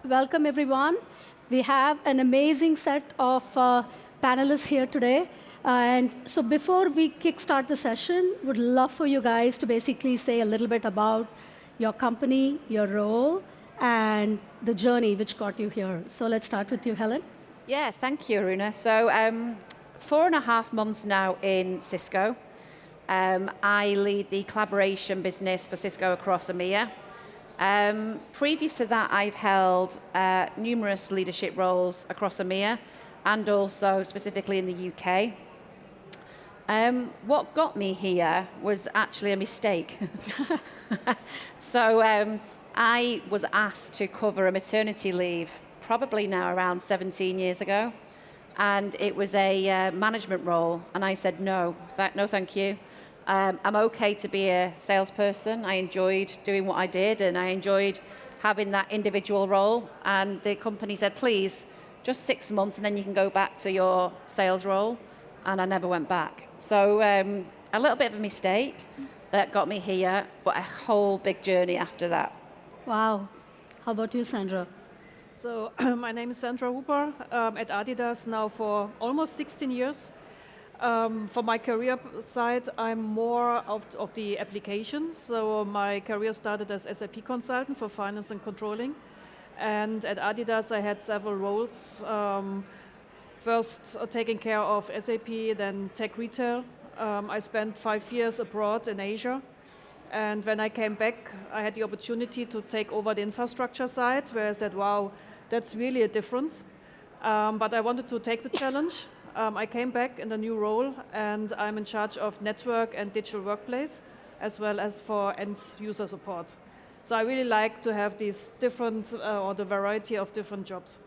Welcome, everyone. We have an amazing set of panelists here today. And so before we kickstart the session, would love for you guys to basically say a little bit about your company, your role, and the journey which got you here. So let's start with you, Helen. Yeah, thank you, Aruna. So 4.5 months now in Cisco. I lead the collaboration business for Cisco across EMEA. Previous to that, I've held numerous leadership roles across EMEA and also specifically in the UK. What got me here was actually a mistake. So I was asked to cover a maternity leave probably now around 17 years ago. And it was a management role. And I said, no, thank you. I'm okay to be a salesperson. I enjoyed doing what I did, and I enjoyed having that individual role. And the company said, please, just 6 months, and then you can go back to your sales role. And I never went back. So a little bit of a mistake that got me here, but a whole big journey after that. Wow. How about you, Sandra? So my name is Sandra Huber, at Adidas now for almost 16 years. For my career side, I'm more of the applications. So my career started as SAP consultant for finance and controlling. And at Adidas, I had several roles. First, taking care of SAP, then tech retail. I spent 5 years abroad in Asia. And when I came back, I had the opportunity to take over the infrastructure side, where I said, wow, that's really a difference. But I wanted to take the challenge. I came back in a new role, and I'm in charge of network and digital workplace, as well as for end user support. So I really like to have these different, or the variety of different jobs.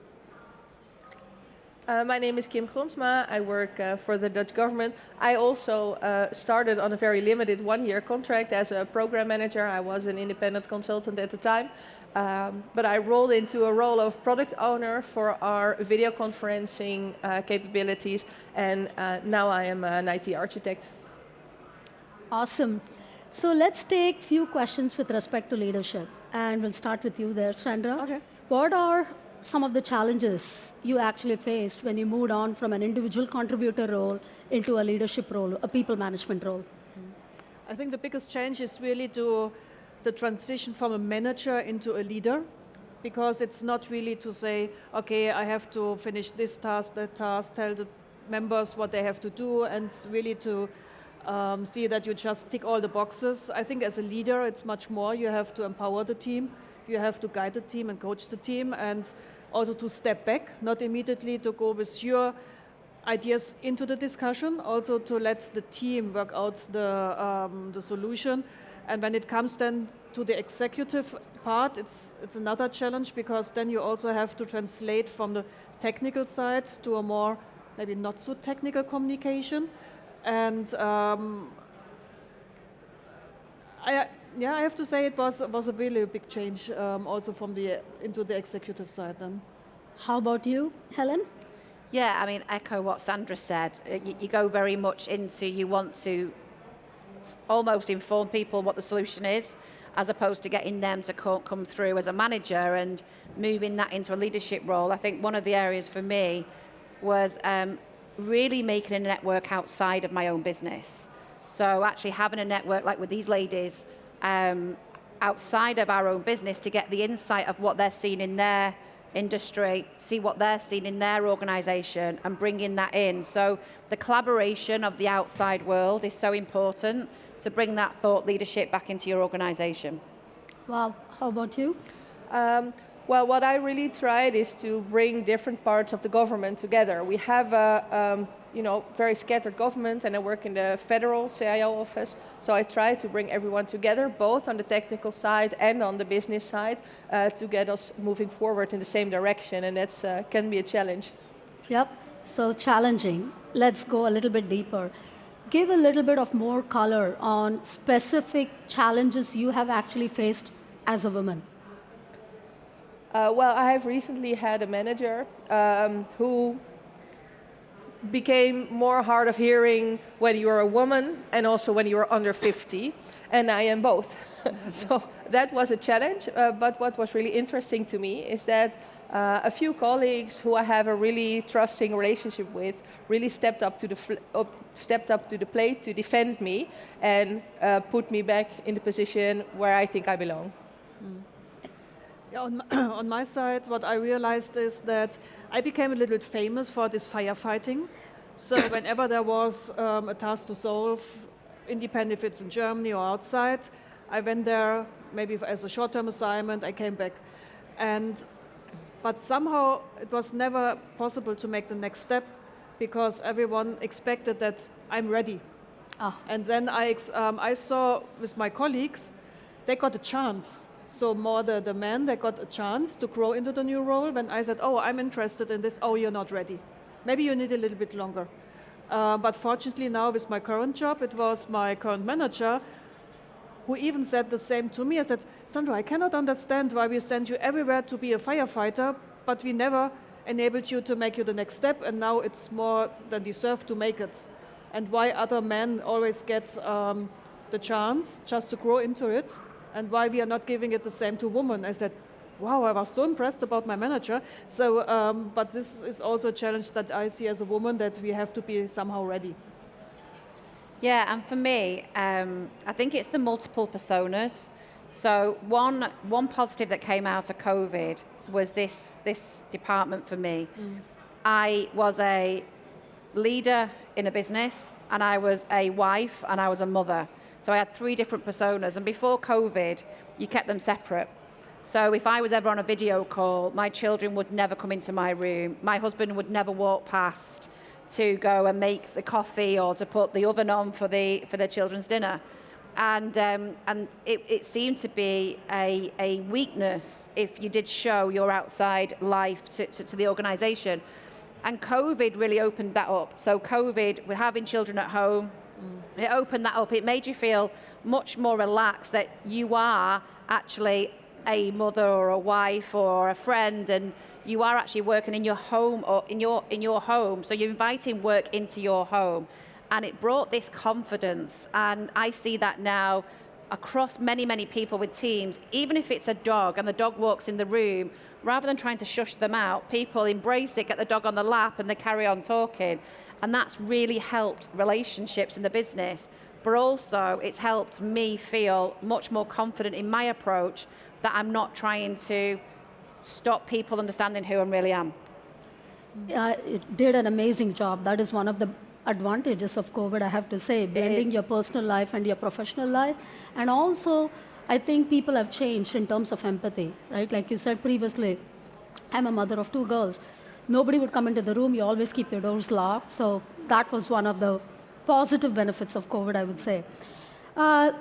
My name is Kim Gronsma. I work for the Dutch government. I also started on a very limited one-year contract as a program manager. I was an independent consultant at the time. But I rolled into a role of product owner for our video conferencing capabilities. And now I am an IT architect. Awesome. So let's take a few questions with respect to leadership. And we'll start with you there, Sandra. Okay. What are some of the challenges you actually faced when you moved on from an individual contributor role into a leadership role, a people management role? I think the biggest change is really the transition from a manager into a leader, because it's not really to say, okay, I have to finish this task, that task, tell the members what they have to do, and really to see that you just tick all the boxes. I think as a leader, it's much more. You have to empower the team. You have to guide the team and coach the team, and also to step back, not immediately to go with your ideas into the discussion, also to let the team work out the solution. And when it comes then to the executive part, it's another challenge, because then you also have to translate from the technical side to a more maybe not so technical communication. And I have to say it was a really big change, also from into the executive side then. How about you, Helen? Yeah, I mean, echo what Sandra said. You go very much into, you want to almost inform people what the solution is, as opposed to getting them to come through as a manager and moving that into a leadership role. I think one of the areas for me was really making a network outside of my own business. So actually having a network like with these ladies outside of our own business to get the insight of what they're seeing in their industry, see what they're seeing in their organization, and bringing that in. So the collaboration of the outside world is so important to bring that thought leadership back into your organization. Wow. How about you? Well, what I really tried is to bring different parts of the government together. We have a very scattered government, and I work in the federal CIO office. So I try to bring everyone together, both on the technical side and on the business side, to get us moving forward in the same direction, and that's can be a challenge. Yep. So challenging. Let's go a little bit deeper. Give a little bit of more color on specific challenges you have actually faced as a woman. Well, I have recently had a manager who became more hard of hearing when you were a woman and also when you were under 50, and I am both. So that was a challenge, but what was really interesting to me is that a few colleagues who I have a really trusting relationship with really stepped up to the plate to defend me and put me back in the position where I think I belong. Yeah, on my side, what I realized is that I became a little bit famous for this firefighting. So whenever there was a task to solve, independent if it's in Germany or outside, I went there maybe as a short-term assignment, I came back. But somehow it was never possible to make the next step because everyone expected that I'm ready. And then I saw with my colleagues, they got a chance. So more the men, they got a chance to grow into the new role. When I said, oh, I'm interested in this, oh, you're not ready. Maybe you need a little bit longer. But fortunately now with my current job, it was my current manager who even said the same to me. I said, Sandra, I cannot understand why we send you everywhere to be a firefighter, but we never enabled you to make you the next step, and now it's more than deserved to make it. And why other men always get the chance just to grow into it, and why we are not giving it the same to women. I said, wow, I was so impressed about my manager. So, but this is also a challenge that I see as a woman, that we have to be somehow ready. Yeah, and for me, I think it's the multiple personas. So one positive that came out of COVID was this department for me. I was a leader in a business, and I was a wife, and I was a mother. So I had 3 different personas, and before COVID, you kept them separate. So if I was ever on a video call, my children would never come into my room. My husband would never walk past to go and make the coffee or to put the oven on for the children's dinner. And it seemed to be a weakness if you did show your outside life to the organization. And COVID really opened that up. So COVID, with having children at home, it opened that up. It made you feel much more relaxed that you are actually a mother or a wife or a friend, and you are actually working in your home or in your home. So you're inviting work into your home, and it brought this confidence. And I see that now across many people with teams. Even if it's a dog and the dog walks in the room, rather than trying to shush them out, people embrace it, get the dog on the lap, and they carry on talking. And that's really helped relationships in the business, but also it's helped me feel much more confident in my approach, that I'm not trying to stop people understanding who I really am. It did an amazing job. That is one of the advantages of COVID, I have to say, blending your personal life and your professional life. And also, I think people have changed in terms of empathy, right? Like you said previously, I'm a mother of 2 girls. Nobody would come into the room. You always keep your doors locked. So that was one of the positive benefits of COVID, I would say.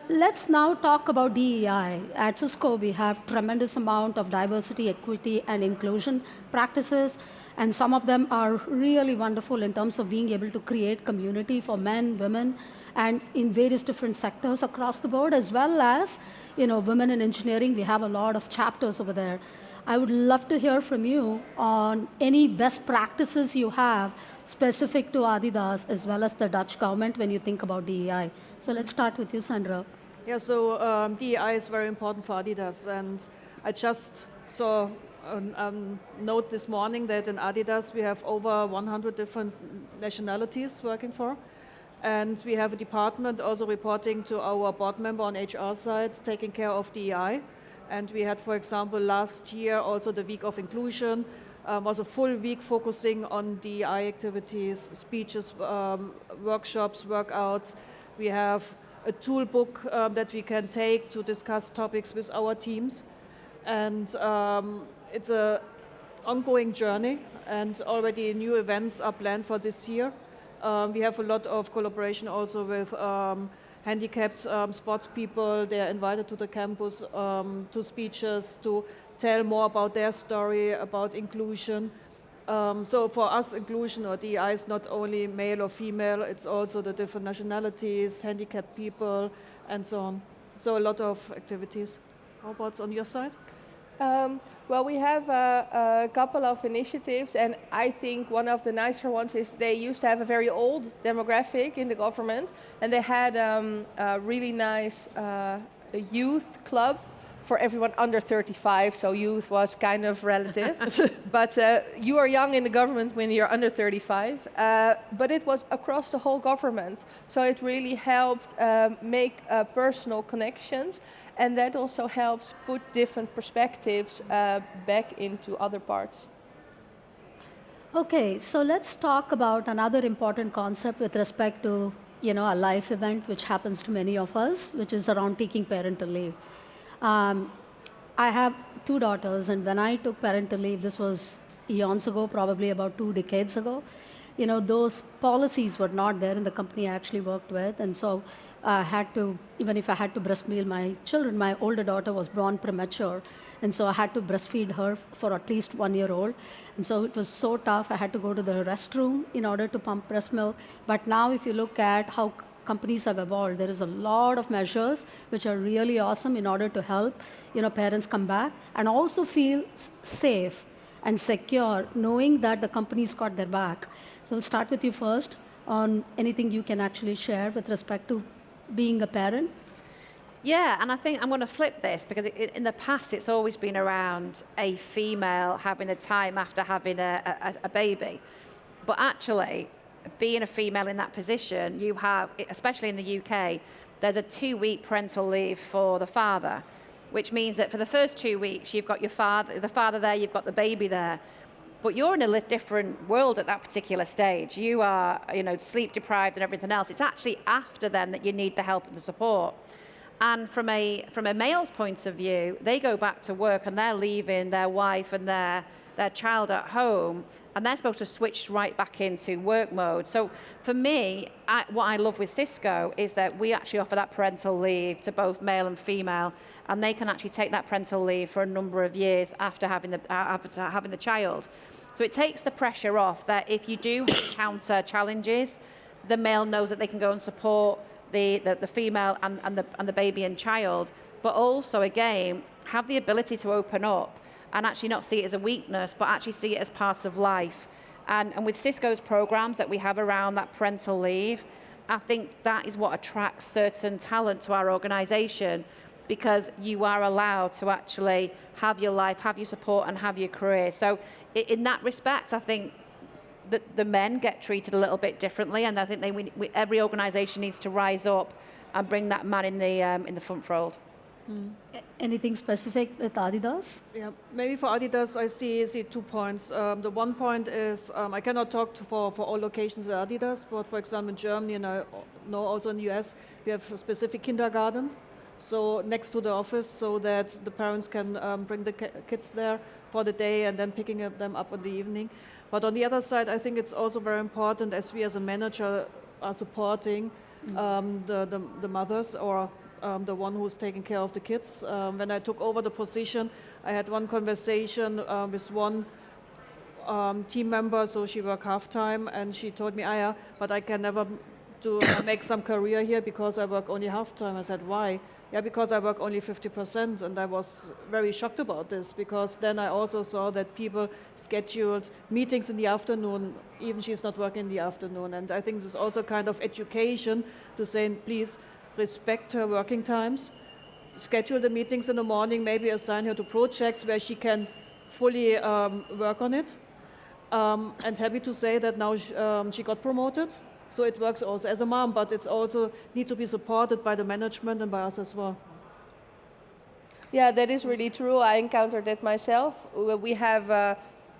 Let's now talk about DEI. At Cisco, we have tremendous amount of diversity, equity, and inclusion practices, and some of them are really wonderful in terms of being able to create community for men, women, and in various different sectors across the board, as well as, women in engineering. We have a lot of chapters over there. I would love to hear from you on any best practices you have specific to Adidas as well as the Dutch government when you think about DEI. So let's start with you, Sandra. Yeah, so DEI is very important for Adidas, and I just saw a note this morning that in Adidas we have over 100 different nationalities working for, and we have a department also reporting to our board member on HR side, taking care of DEI. And we had, for example, last year also the Week of Inclusion, was a full week focusing on DEI activities, speeches, workshops, workouts. We have a tool book that we can take to discuss topics with our teams. And it's an ongoing journey, and already new events are planned for this year. We have a lot of collaboration also with handicapped sports people. They are invited to the campus to speeches to tell more about their story, about inclusion. So for us, inclusion or DEI is not only male or female, it's also the different nationalities, handicapped people, and so on. So a lot of activities. How about on your side? Well, we have a couple of initiatives, and I think one of the nicer ones is they used to have a very old demographic in the government, and they had a really nice youth club for everyone under 35, so youth was kind of relative. But you are young in the government when you're under 35. But it was across the whole government, so it really helped make personal connections, and that also helps put different perspectives back into other parts. Okay, so let's talk about another important concept with respect to, a life event which happens to many of us, which is around taking parental leave. I have 2 daughters, and when I took parental leave, this was eons ago, probably about 2 decades ago. Those policies were not there in the company I actually worked with, and so I had to, even if I had to breastfeed my children, my older daughter was born premature, and so I had to breastfeed her for at least 1 year old, and so it was so tough. I had to go to the restroom in order to pump breast milk. But now if you look at how companies have evolved, there is a lot of measures which are really awesome in order to help parents come back and also feel safe and secure knowing that the company's got their back. So we'll start with you first on anything you can actually share with respect to being a parent. Yeah, and I think I'm going to flip this because in the past it's always been around a female having the time after having a baby. But actually, being a female in that position, you have, especially in the UK, there's a 2-week parental leave for the father, which means that for the first 2 weeks, you've got the father there, you've got the baby there, but you're in a different world at that particular stage. You are, sleep deprived and everything else. It's actually after then that you need the help and the support. And from a male's point of view, they go back to work and they're leaving their wife and their child at home, and they're supposed to switch right back into work mode. So for me, what I love with Cisco is that we actually offer that parental leave to both male and female, and they can actually take that parental leave for a number of years after having the child. So it takes the pressure off that if you do encounter challenges, the male knows that they can go and support the female and the baby and child, but also, again, have the ability to open up and actually not see it as a weakness, but actually see it as part of life. And with Cisco's programs that we have around that parental leave, I think that is what attracts certain talent to our organization, because you are allowed to actually have your life, have your support, and have your career. So in that respect, I think that the men get treated a little bit differently, and I think every organization needs to rise up and bring that man in the front fold. Anything specific with Adidas? Yeah, maybe for Adidas, I see 2 points. The one point is I cannot talk for all locations at Adidas, but for example in Germany, and I know also in the US, we have specific kindergartens, so next to the office, so that the parents can bring the kids there for the day and then picking them up in the evening. But on the other side, I think it's also very important, as we as a manager are supporting the mothers or the one who's taking care of the kids. When I took over the position, I had one conversation with one team member, so she worked half-time, and she told me, Aya, but I can never make some career here because I work only half-time. I said, why? Yeah, because I work only 50%, and I was very shocked about this, because then I also saw that people scheduled meetings in the afternoon, even she's not working in the afternoon, and I think this is also kind of education to say, please, respect her working times, schedule the meetings in the morning, maybe assign her to projects where she can fully work on it. And happy to say that now she got promoted. So it works also as a mom, but it's also need to be supported by the management and by us as well. Yeah, that is really true. I encountered that myself. We have,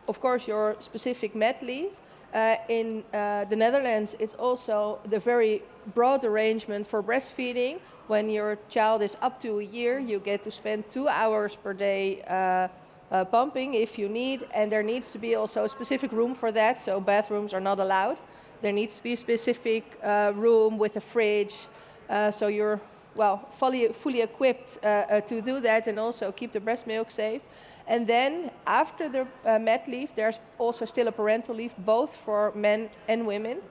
of course, your specific mat leave. In the Netherlands, it's also the very broad arrangement for breastfeeding. When your child is up to a year, you get to spend 2 hours per day pumping if you need, and there needs to be also a specific room for that, so bathrooms are not allowed. There needs to be a specific room with a fridge, so you're fully equipped to do that and also keep the breast milk safe. And then after the mat leave, there's also still a parental leave, both for men and women.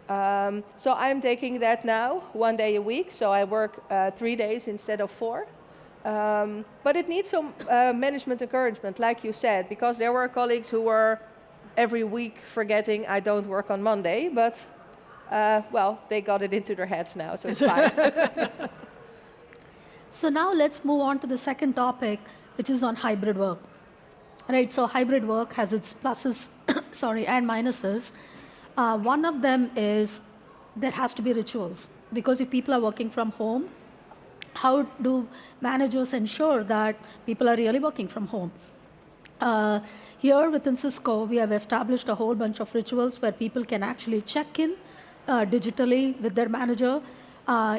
So I'm taking that now 1 day a week, so I work 3 days instead of 4. But it needs some management encouragement, like you said, because there were colleagues who were every week forgetting I don't work on Monday, but well, they got it into their heads now, so it's fine. So now let's move on to the second topic, which is on hybrid work. Right, so hybrid work has its pluses, and minuses. One of them is there has to be rituals, because if people are working from home, how do managers ensure that people are really working from home? Here within Cisco, we have established a whole bunch of rituals where people can actually check in digitally with their manager.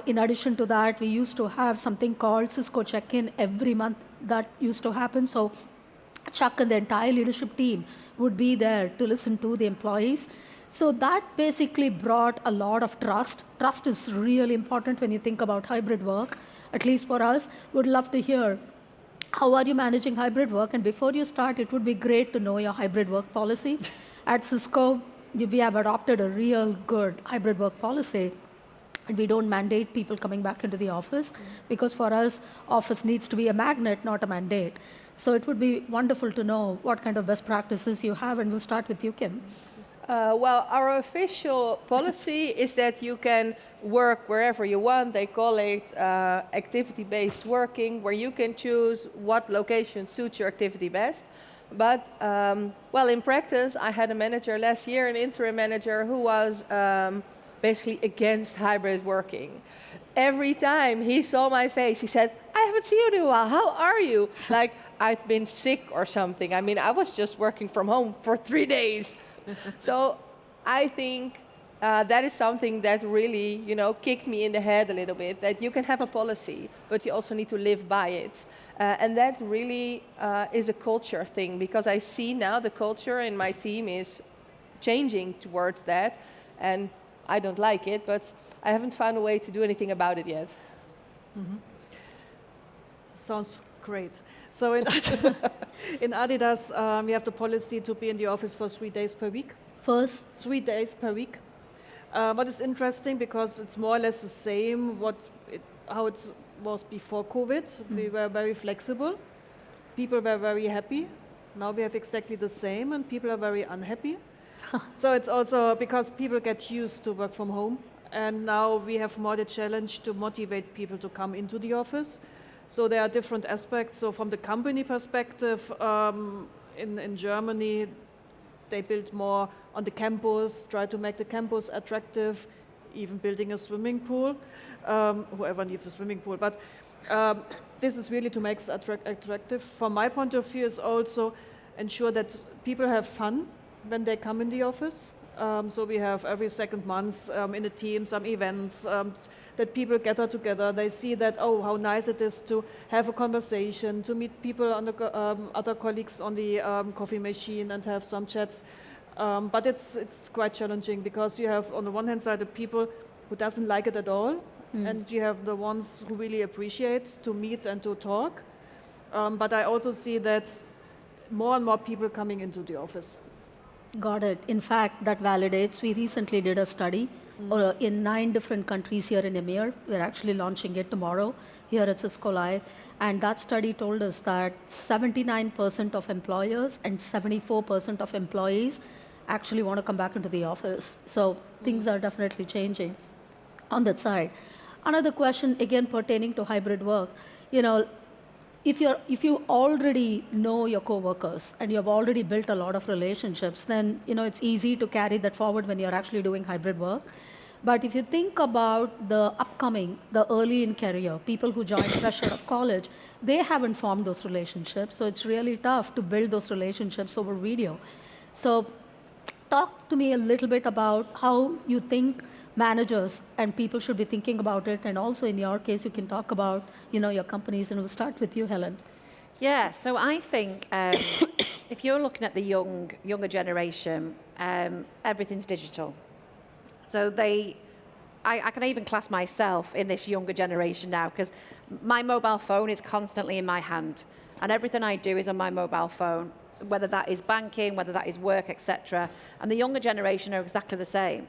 In addition to that, we used to have something called Cisco check-in every month that used to happen. So Chuck and the entire leadership team would be there to listen to the employees. So that basically brought a lot of trust. Trust is really important when you think about hybrid work, at least for us. Would love to hear, how are you managing hybrid work? And before you start, it would be great to know your hybrid work policy. At Cisco, we have adopted a real good hybrid work policy. And we don't mandate people coming back into the office, because for us, office needs to be a magnet, not a mandate. So it would be wonderful to know what kind of best practices you have, and we'll start with you, Kim. Well, our official policy is that you can work wherever you want. They call it activity-based working, where you can choose what location suits your activity best. But, well, in practice, I had a manager last year, an interim manager, who was basically against hybrid working. Every time he saw my face, he said, I haven't seen you in a while, how are you? Like, I've been sick or something. I mean, I was just working from home for 3 days. So I think that is something that really, kicked me in the head a little bit, that you can have a policy, but you also need to live by it. And that really is a culture thing, because I see now the culture in my team is changing towards that. And I don't like it, but I haven't found a way to do anything about it yet. Mm-hmm. Sounds great. So in Adidas, we have the policy to be in the office for 3 days per week. First? 3 days per week. What is interesting, because it's more or less the same how it was before COVID. We were very flexible. People were very happy. Now we have exactly the same, and people are very unhappy. So it's also because people get used to work from home, and now we have more the challenge to motivate people to come into the office. So there are different aspects. So from the company perspective, in Germany, they build more on the campus, try to make the campus attractive, even building a swimming pool. Whoever needs a swimming pool. But this is really to make it attractive. From my point of view, is also ensure that people have fun when they come in the office. So we have every second month in the team some events that people gather together. They see that, oh, how nice it is to have a conversation, to meet people, on the other colleagues on the coffee machine and have some chats. But it's quite challenging, because you have on the one hand side the people who doesn't like it at all, and you have the ones who really appreciate to meet and to talk. But I also see that more and more people coming into the office. Got it. In fact, that validates. We recently did a study in 9 different countries here in EMEA. We're actually launching it tomorrow here at Cisco Live. And that study told us that 79% of employers and 74% of employees actually want to come back into the office. So things are definitely changing on that side. Another question, again, pertaining to hybrid work. If you already know your coworkers and you have already built a lot of relationships, then it's easy to carry that forward when you're actually doing hybrid work. But if you think about the early in career, people who join fresh out of college, they haven't formed those relationships. So it's really tough to build those relationships over video. So talk to me a little bit about how you think managers and people should be thinking about it, and also in your case, you can talk about your companies, and we'll start with you, Helen. Yeah, so I think if you're looking at the younger generation, everything's digital. So I can even class myself in this younger generation now, because my mobile phone is constantly in my hand, and everything I do is on my mobile phone, whether that is banking, whether that is work, etc. And the younger generation are exactly the same.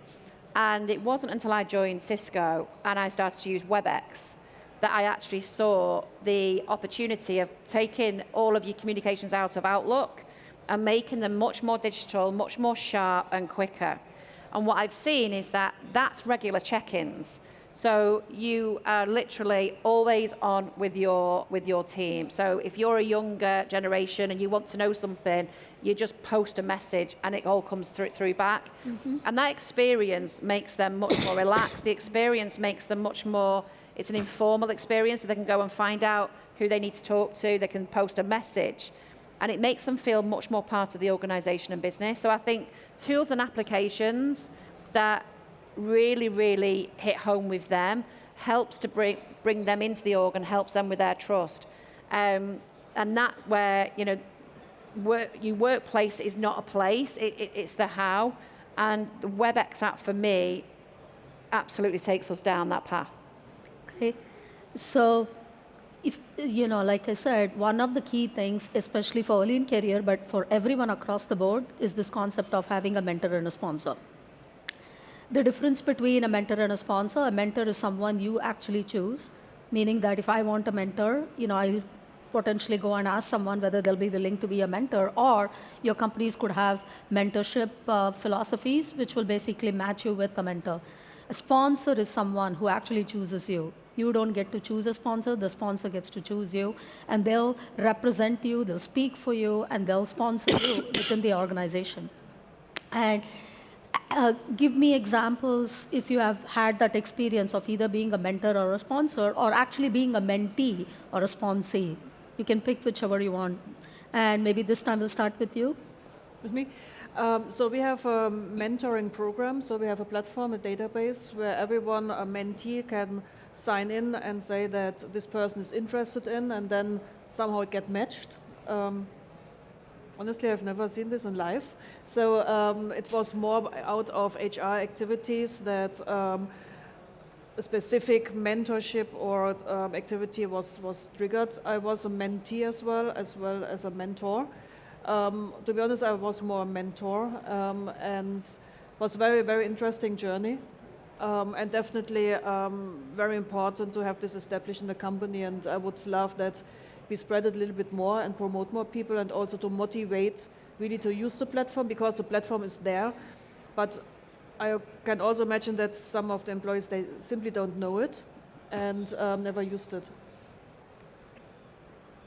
And it wasn't until I joined Cisco and I started to use WebEx that I actually saw the opportunity of taking all of your communications out of Outlook and making them much more digital, much more sharp and quicker. And what I've seen is that that's regular check-ins. So you are literally always on with your team. So if you're a younger generation and you want to know something, you just post a message and it all comes through back. Mm-hmm. And that experience makes them much more relaxed. The experience makes them much more, it's an informal experience, so they can go and find out who they need to talk to, they can post a message. And it makes them feel much more part of the organization and business. So I think tools and applications that really, really hit home with them helps to bring them into the org and helps them with their trust. And that where, you know, your workplace is not a place, it's the how. And the WebEx app for me absolutely takes us down that path. Okay, so if, you know, like I said, one of the key things, especially for early in career, but for everyone across the board, is this concept of having a mentor and a sponsor. The difference between a mentor and a sponsor, a mentor is someone you actually choose, meaning that if I want a mentor, you know, I'll potentially go and ask someone whether they'll be willing to be a mentor, or your companies could have mentorship philosophies, which will basically match you with a mentor. A sponsor is someone who actually chooses you. You don't get to choose a sponsor, the sponsor gets to choose you, and they'll represent you, they'll speak for you, and they'll sponsor you within the organization. And give me examples if you have had that experience of either being a mentor or a sponsor, or actually being a mentee or a sponsee. You can pick whichever you want. And maybe this time we'll start with you. With me? So we have a mentoring program. So we have a platform, a database, where everyone, a mentee, can sign in and say that this person is interested in, and then somehow it gets matched. Honestly, I've never seen this in life. So it was more out of HR activities that a specific mentorship or activity was triggered. I was a mentee as well as a mentor. To be honest, I was more a mentor, and was very, very interesting journey. And definitely very important to have this established in the company, and I would love that we spread it a little bit more and promote more people, and also to motivate really to use the platform, because the platform is there. But I can also imagine that some of the employees, they simply don't know it and never used it.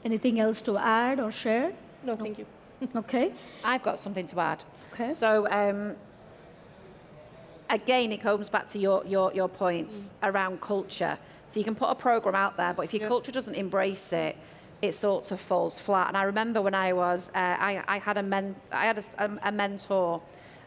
Anything else to add or share? No, thank you. Okay. I've got something to add. Okay. So again, it comes back to your points around culture. So you can put a program out there, but if your culture doesn't embrace it, it sort of falls flat. And I remember when I was, I had a mentor,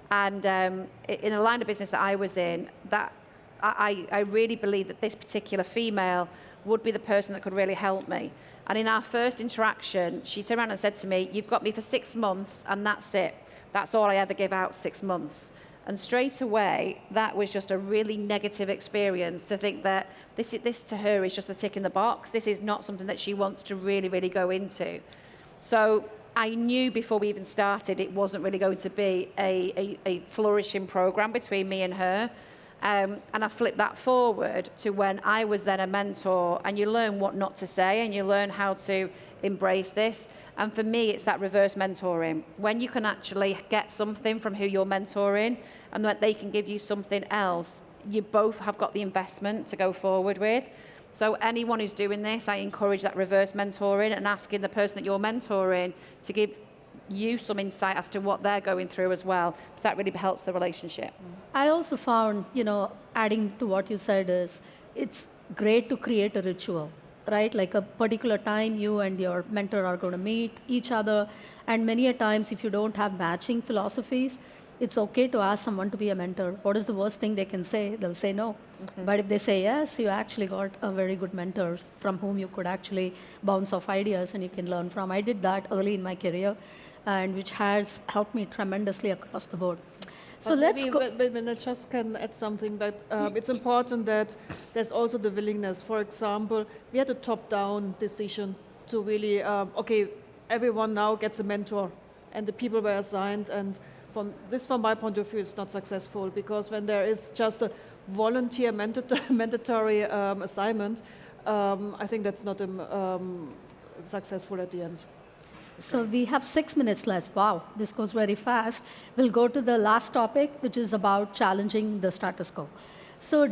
and in the line of business that I was in, that I really believed that this particular female would be the person that could really help me. And in our first interaction, she turned around and said to me, "You've got me for 6 months, and that's it. That's all I ever give out, 6 months." And straight away, that was just a really negative experience, to think that this to her is just a tick in the box. This is not something that she wants to really, really go into. So I knew before we even started it wasn't really going to be a flourishing program between me and her. And I flipped that forward to when I was then a mentor, and you learn what not to say, and you learn how to embrace this. And for me, it's that reverse mentoring. When you can actually get something from who you're mentoring, and that they can give you something else, you both have got the investment to go forward with. So anyone who's doing this, I encourage that reverse mentoring, and asking the person that you're mentoring to give you some insight as to what they're going through as well, because that really helps the relationship. I also found, you know, adding to what you said, is it's great to create a ritual, right? Like a particular time you and your mentor are going to meet each other, and many a times if you don't have matching philosophies, it's okay to ask someone to be a mentor. What is the worst thing they can say? They'll say no. Mm-hmm. But if they say yes, you actually got a very good mentor from whom you could actually bounce off ideas and you can learn from. I did that early in my career, and which has helped me tremendously across the board. So but let's go. But I just can add something, that it's important that there's also the willingness. For example, we had a top-down decision to really, okay, everyone now gets a mentor, and the people were assigned, and from my point of view, it's not successful, because when there is just a volunteer mandatory assignment, I think that's not successful at the end. So we have 6 minutes left. Wow, this goes very fast. We'll go to the last topic, which is about challenging the status quo. So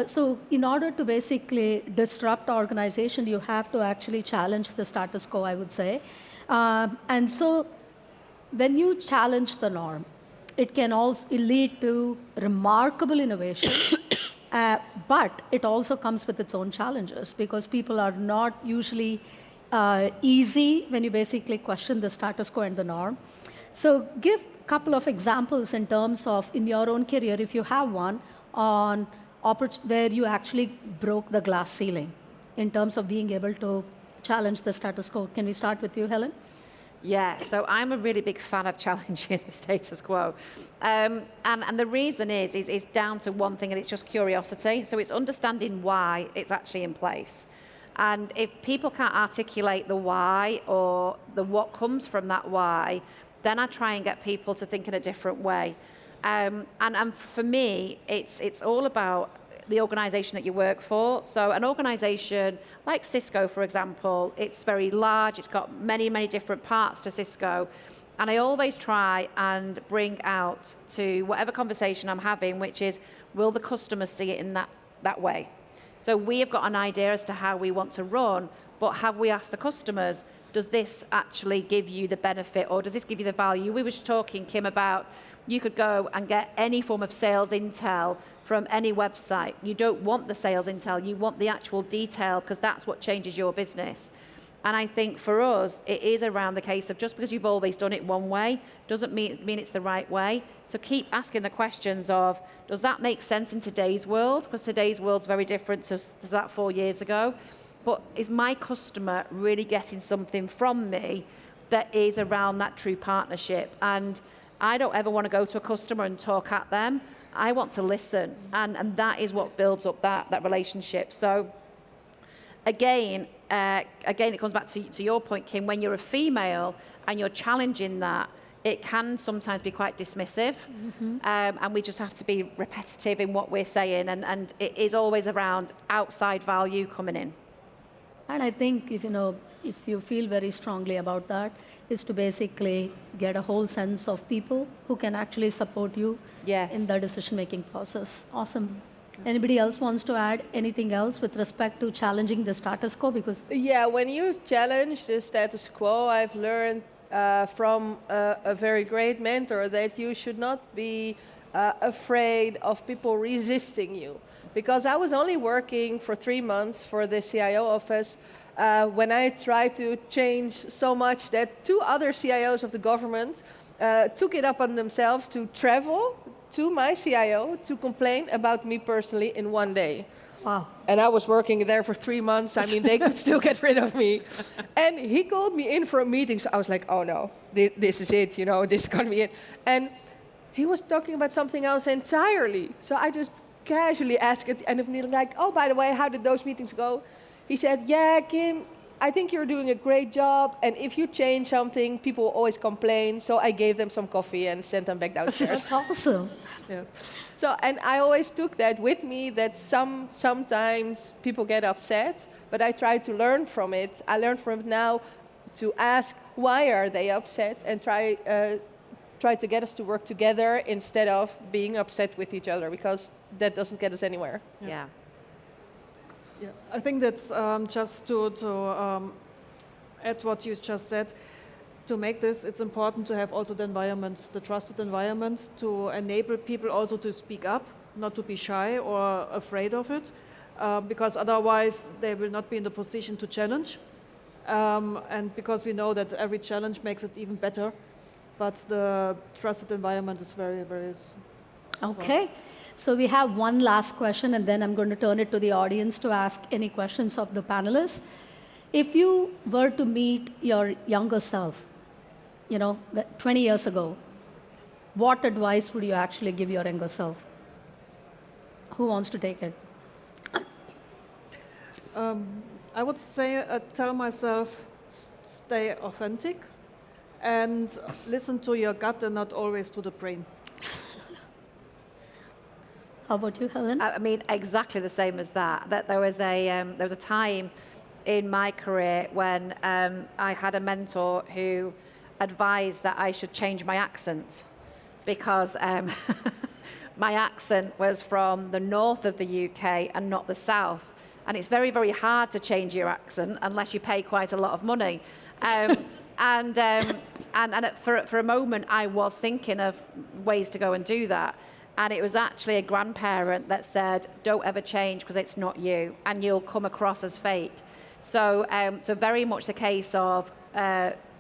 so in order to basically disrupt organization, you have to actually challenge the status quo, I would say. And so when you challenge the norm, it can also lead to remarkable innovation. But it also comes with its own challenges because people are not usually easy when you basically question the status quo and the norm. So give a couple of examples in terms of, in your own career, if you have one, on where you actually broke the glass ceiling in terms of being able to challenge the status quo. Can we start with you, Helen? Yeah, so I'm a really big fan of challenging the status quo. And the reason is down to one thing, and it's just curiosity. So it's understanding why it's actually in place. And if people can't articulate the why or the what comes from that why, then I try and get people to think in a different way. And for me, it's all about the organization that you work for. So an organization like Cisco, for example, it's very large. It's got many, many different parts to Cisco. And I always try and bring out to whatever conversation I'm having, which is, will the customer see it in that way? So we have got an idea as to how we want to run, but have we asked the customers, does this actually give you the benefit or does this give you the value? We were talking, Kim, about you could go and get any form of sales intel from any website. You don't want the sales intel, you want the actual detail because that's what changes your business. And I think for us, it is around the case of just because you've always done it one way doesn't mean it's the right way. So keep asking the questions of, does that make sense in today's world? Because today's world's very different to that 4 years ago. But is my customer really getting something from me that is around that true partnership? And I don't ever want to go to a customer and talk at them. I want to listen. And that is what builds up that relationship. So again, it comes back to your point, Kim, when you're a female and you're challenging that, it can sometimes be quite dismissive. Mm-hmm. And we just have to be repetitive in what we're saying. And it is always around outside value coming in. And I think if you feel very strongly about that, is to basically get a whole sense of people who can actually support you in the decision-making process. Awesome. Anybody else wants to add anything else with respect to challenging the status quo? Because when you challenge the status quo, I've learned from a very great mentor that you should not be afraid of people resisting you. Because I was only working for 3 months for the CIO office when I tried to change so much that 2 other CIOs of the government took it up on themselves to travel to my CIO to complain about me personally in 1 day. Wow. And I was working there for 3 months. I mean, they could still get rid of me. And he called me in for a meeting. So I was like, oh no, this is it, this is going to be it. And he was talking about something else entirely. So I just casually asked at the end of the meeting, like, oh, by the way, how did those meetings go? He said, yeah, Kim, I think you're doing a great job. And if you change something, people always complain. So I gave them some coffee and sent them back downstairs. That's awesome. Yeah. So, and I always took that with me, that sometimes people get upset, but I try to learn from it. I learn from it now to ask, why are they upset? And try to get us to work together instead of being upset with each other, because that doesn't get us anywhere. Yeah. Yeah, I think that's just to add what you just said. To make this, it's important to have also the environment, the trusted environment, to enable people also to speak up, not to be shy or afraid of it, because otherwise they will not be in the position to challenge. And because we know that every challenge makes it even better, but the trusted environment is very, very Okay. So we have one last question, and then I'm going to turn it to the audience to ask any questions of the panelists. If you were to meet your younger self, 20 years ago, what advice would you actually give your younger self? Who wants to take it? I would say, tell myself, stay authentic and listen to your gut and not always to the brain. How about you, Helen? I mean, exactly the same as that. That there was a time in my career when I had a mentor who advised that I should change my accent because my accent was from the north of the UK and not the south. And it's very, very hard to change your accent unless you pay quite a lot of money. For a moment, I was thinking of ways to go and do that. And it was actually a grandparent that said, don't ever change because it's not you and you'll come across as fake. So very much the case of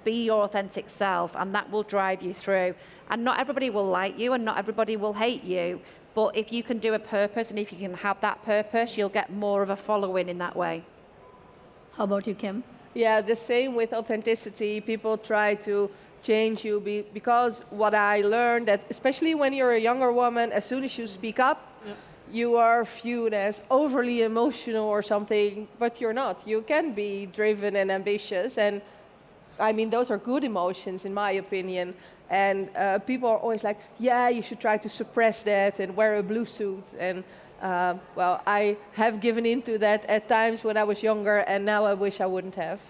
be your authentic self, and that will drive you through. And not everybody will like you and not everybody will hate you. But if you can do a purpose and if you can have that purpose, you'll get more of a following in that way. How about you, Kim? Yeah, the same with authenticity. People try to change you because what I learned that especially when you're a younger woman, as soon as you speak up, you are viewed as overly emotional or something, but you're not. You can be driven and ambitious, and I mean, those are good emotions in my opinion. And people are always like, yeah, you should try to suppress that and wear a blue suit. And well, I have given into that at times when I was younger, and now I wish I wouldn't have.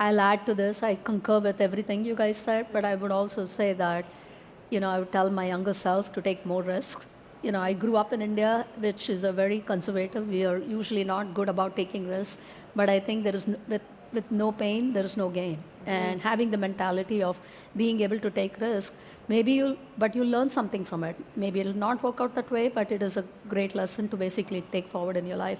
I'll add to this. I concur with everything you guys said, but I would also say that, I would tell my younger self to take more risks. I grew up in India, which is a very conservative. We are usually not good about taking risks, but I think there is with no pain, there is no gain. And having the mentality of being able to take risks, but you'll learn something from it. Maybe it'll not work out that way, but it is a great lesson to basically take forward in your life.